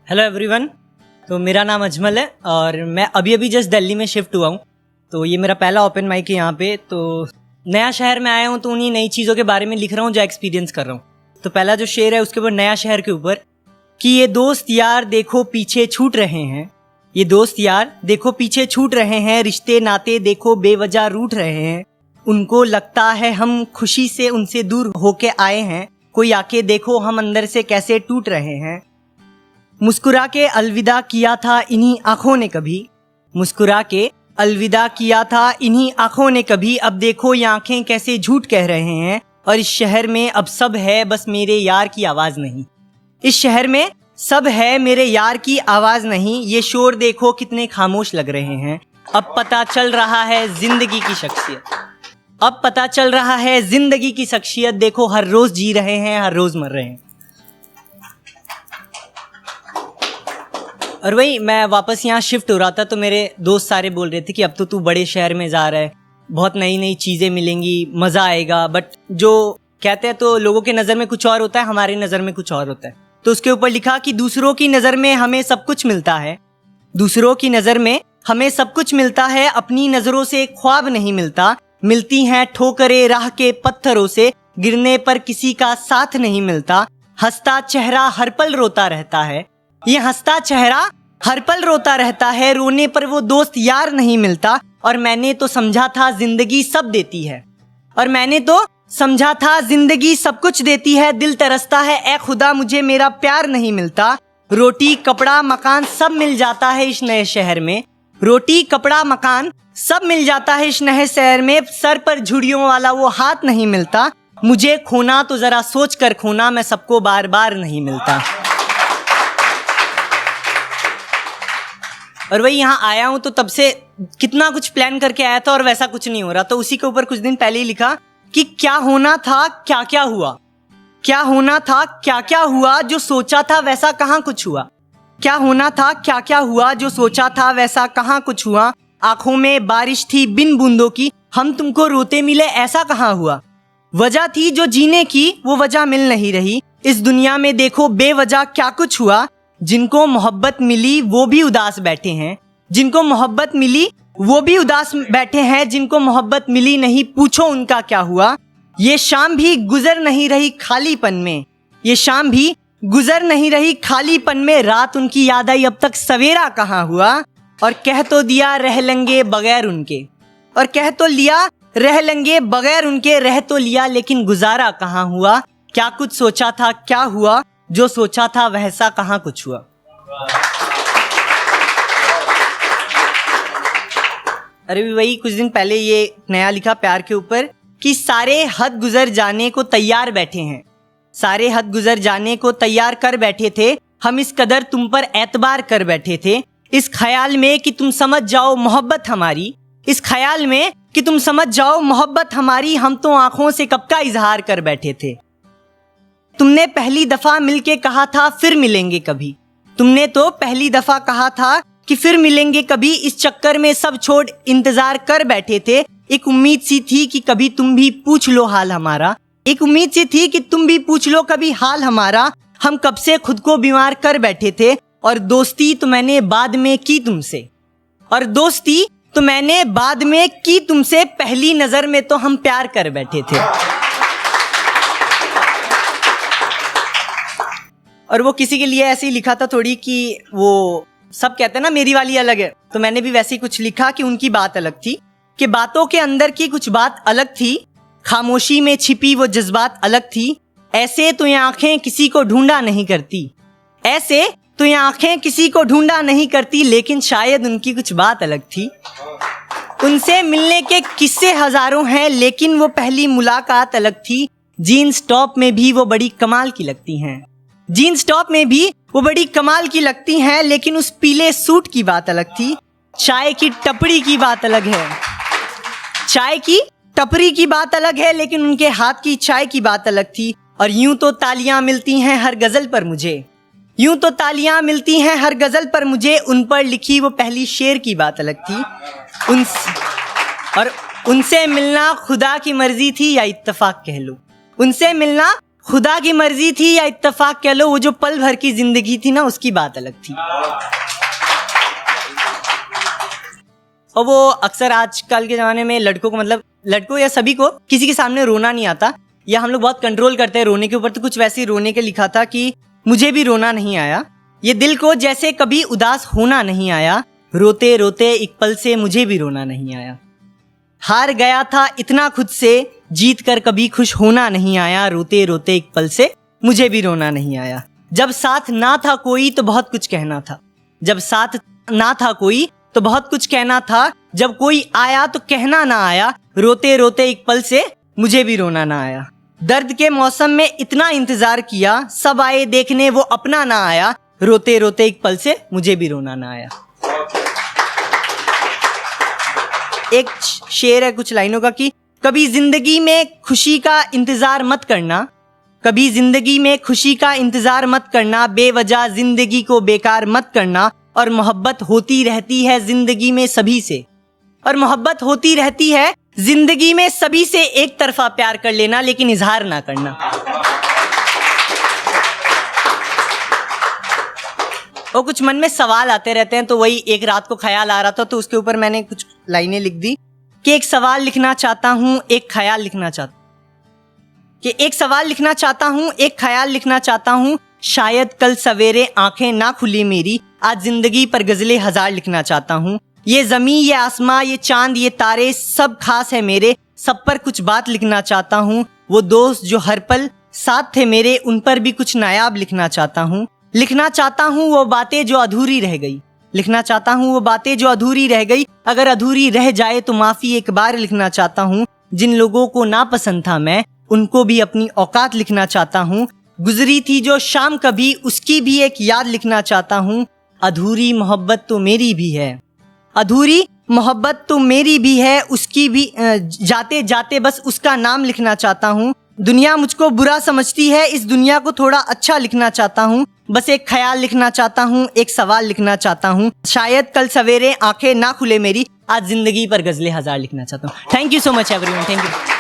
Hello everyone. तो मेरा नाम अजमल है और मैं अभी अभी जस्ट दिल्ली में शिफ्ट हुआ हूँ। तो ये मेरा पहला ओपन माइक है यहाँ पे। तो नया शहर में आया हूँ तो उन्हीं नई चीज़ों के बारे में लिख रहा हूँ जो एक्सपीरियंस कर रहा हूँ। तो पहला जो शेर है उसके ऊपर नया शहर के ऊपर कि ये दोस्त यार देखो पीछे छूट रहे हैं, ये दोस्त यार देखो पीछे छूट रहे हैं, रिश्ते नाते देखो बेवजह रूठ रहे हैं, उनको लगता है हम खुशी से उनसे दूर होके आए हैं, कोई आके देखो हम अंदर से कैसे टूट रहे हैं। मुस्कुरा के अलविदा किया था इन्हीं आँखों ने कभी, मुस्कुरा के अलविदा किया था इन्हीं आँखों ने कभी, अब देखो ये आँखें कैसे झूठ कह रहे हैं, और इस शहर में अब सब है बस मेरे यार की आवाज़ नहीं, इस शहर में सब है मेरे यार की आवाज़ नहीं, ये शोर देखो कितने खामोश लग रहे हैं, अब पता चल रहा है जिंदगी की शख्सियत, अब पता चल रहा है जिंदगी की शख्सियत, देखो हर रोज़ जी रहे हैं हर रोज़ मर रहे हैं। और वही मैं वापस यहाँ शिफ्ट हो रहा था तो मेरे दोस्त सारे बोल रहे थे कि अब तो तू बड़े शहर में जा रहा है, बहुत नई नई चीज़ें मिलेंगी, मज़ा आएगा। बट जो कहते हैं तो लोगों के नज़र में कुछ और होता है, हमारी नज़र में कुछ और होता है। तो उसके ऊपर लिखा कि दूसरों की नज़र में हमें सब कुछ मिलता है, दूसरों की नज़र में हमें सब कुछ मिलता है, अपनी नज़रों से ख्वाब नहीं मिलता, मिलती हैं ठोकरें राह के पत्थरों से, गिरने पर किसी का साथ नहीं मिलता, हंसता चेहरा हर पल रोता रहता है, ये हंसता चेहरा हर पल रोता रहता है, रोने पर वो दोस्त यार नहीं मिलता, और मैंने तो समझा था जिंदगी सब देती है, और मैंने तो समझा था जिंदगी सब कुछ देती है, दिल तरसता है ए खुदा मुझे मेरा प्यार नहीं मिलता, रोटी कपड़ा मकान सब मिल जाता है इस नए शहर में, रोटी कपड़ा मकान सब मिल जाता है इस नए शहर में, सर पर झुर्रियों वाला वो हाथ नहीं मिलता, मुझे खोना तो जरा सोच कर खोना, मैं सबको बार बार नहीं मिलता। और वही यहाँ आया हूँ तो तब से कितना कुछ प्लान करके आया था और वैसा कुछ नहीं हो रहा। तो उसी के ऊपर कुछ दिन पहले ही लिखा कि क्या होना था क्या क्या हुआ, क्या होना था क्या क्या हुआ, जो सोचा था वैसा कहाँ कुछ हुआ, क्या होना था क्या क्या हुआ, जो सोचा था वैसा कहाँ कुछ हुआ, आंखों में बारिश थी बिन बूंदों की, हम तुमको रोते मिले ऐसा कहाँ हुआ, वजह थी जो जीने की वो वजह मिल नहीं रही, इस दुनिया में देखो बेवजह क्या कुछ हुआ, जिनको मोहब्बत मिली वो भी उदास बैठे हैं, जिनको मोहब्बत मिली वो भी उदास बैठे हैं, जिनको मोहब्बत मिली नहीं पूछो उनका क्या हुआ, ये शाम भी गुजर नहीं रही खालीपन में, ये शाम भी गुजर नहीं रही खालीपन में, रात उनकी याद आई अब तक सवेरा कहाँ हुआ, और कह तो दिया रह लेंगे बगैर उनके, और कह तो लिया रह लेंगे बगैर उनके, रह तो लिया लेकिन गुजारा कहाँ हुआ, क्या कुछ सोचा था क्या हुआ, जो सोचा था वैसा कहाँ कुछ हुआ। अरे वही कुछ दिन पहले ये नया लिखा प्यार के ऊपर कि सारे हद गुजर जाने को तैयार बैठे हैं, सारे हद गुजर जाने को तैयार कर बैठे थे, हम इस कदर तुम पर एतबार कर बैठे थे, इस ख्याल में कि तुम समझ जाओ मोहब्बत हमारी, इस ख्याल में कि तुम समझ जाओ मोहब्बत हमारी, हम तो आंखों से कब का इजहार कर बैठे थे, तुमने पहली दफा मिलके कहा था फिर मिलेंगे कभी, तुमने तो पहली दफा कहा था कि फिर मिलेंगे कभी, इस चक्कर में सब छोड़ इंतजार कर बैठे थे, एक उम्मीद सी थी कि कभी तुम भी पूछ लो हाल हमारा, एक उम्मीद सी थी कि तुम भी पूछ लो कभी हाल हमारा, हम कब से खुद को बीमार कर बैठे थे, और दोस्ती तो मैंने बाद में की तुमसे, और दोस्ती तो मैंने बाद में की तुमसे, पहली नजर में तो हम प्यार कर बैठे थे। और वो किसी के लिए ऐसे ही लिखा था थोड़ी कि वो सब कहते हैं ना मेरी वाली अलग है, तो मैंने भी वैसे ही कुछ लिखा कि उनकी बात अलग थी, कि बातों के अंदर की कुछ बात अलग थी, खामोशी में छिपी वो जज्बात अलग थी, ऐसे तो ये आंखें किसी को ढूंढा नहीं करती, ऐसे तो ये आंखें किसी को ढूंढा नहीं करती, लेकिन शायद उनकी कुछ बात अलग थी, उनसे मिलने के किस्से हजारों हैं लेकिन वो पहली मुलाकात अलग थी, जीन्स टॉप में भी वो बड़ी कमाल की लगती हैं, जीन्स टॉप में भी वो बड़ी कमाल की लगती हैं, लेकिन उस पीले सूट की बात अलग थी, चाय की टपरी की बात अलग है, चाय की टपरी की बात अलग है, लेकिन उनके हाथ की चाय की बात अलग थी, और यूं तो तालियां मिलती हैं हर गजल पर मुझे, यूं तो तालियां मिलती हैं हर गजल पर मुझे, उन पर लिखी वो पहली शेर की बात अलग थी, उनसे मिलना खुदा की मर्जी थी या इत्तेफाक कह लो, उनसे मिलना खुदा की मर्जी थी या इत्तेफाक कह लो, वो जो पल भर की जिंदगी थी ना, उसकी बात अलग थी। और वो अक्सर आजकल के ज़माने में लड़कों को, मतलब लड़कों या सभी को, किसी के सामने रोना नहीं आता, या हम लोग बहुत कंट्रोल करते हैं रोने के ऊपर। तो कुछ वैसे ही रोने के लिखा था कि मुझे भी रोना नहीं आया, ये दिल को जैसे कभी उदास होना नहीं आया, रोते रोते एक पल से मुझे भी रोना नहीं आया। हार गया था इतना खुद से, जीत कर कभी खुश होना नहीं आया, रोते रोते एक पल से मुझे भी रोना नहीं आया। जब साथ ना था कोई तो बहुत कुछ कहना था, जब साथ ना था कोई तो बहुत कुछ कहना था, जब कोई आया तो कहना ना आया, रोते रोते एक पल से मुझे भी रोना ना आया। दर्द के मौसम में इतना इंतजार किया, सब आए देखने वो अपना ना आया, रोते रोते एक पल से मुझे भी रोना ना आया। एक शेर है कुछ लाइनों का कि कभी जिंदगी में खुशी का इंतजार मत करना, कभी जिंदगी में खुशी का इंतजार मत करना, बेवजह जिंदगी को बेकार मत करना, और मोहब्बत होती रहती है जिंदगी में सभी से, और मोहब्बत होती रहती है जिंदगी में सभी से, एक तरफा प्यार कर लेना लेकिन इजहार ना करना। और कुछ मन में सवाल आते रहते हैं, तो वही एक रात को ख्याल आ रहा था, तो उसके ऊपर मैंने कुछ लाइनें लिख दी कि एक सवाल लिखना चाहता हूँ, एक ख्याल लिखना चाहता हूँ, कि एक सवाल लिखना चाहता हूँ, एक ख्याल लिखना चाहता हूँ, शायद कल सवेरे आंखें ना खुली मेरी, आज जिंदगी पर गजलें हजार लिखना चाहता हूँ। ये जमी, ये आसमां, ये चांद, ये तारे सब खास है मेरे, सब पर कुछ बात लिखना चाहता हूँ। वो दोस्त जो हर पल साथ थे मेरे, उन पर भी कुछ नायाब लिखना चाहता हूँ। लिखना चाहता हूँ वो बातें जो अधूरी रह गई, लिखना चाहता हूँ वो बातें जो अधूरी रह गई, अगर अधूरी रह जाए तो माफ़ी एक बार लिखना चाहता हूँ। जिन लोगों को ना पसंद था मैं, उनको भी अपनी औकात लिखना चाहता हूँ। गुजरी थी जो शाम कभी, उसकी भी एक याद लिखना चाहता हूँ। अधूरी मोहब्बत तो मेरी भी है, अधूरी मोहब्बत तो मेरी भी है, उसकी भी जाते जाते बस उसका नाम लिखना चाहता हूँ। दुनिया मुझको बुरा समझती है, इस दुनिया को थोड़ा अच्छा लिखना चाहता हूँ। बस एक ख्याल लिखना चाहता हूँ, एक सवाल लिखना चाहता हूँ, शायद कल सवेरे आंखें ना खुले मेरी, आज जिंदगी पर गजलें हजार लिखना चाहता हूँ। Thank you so much everyone, thank you.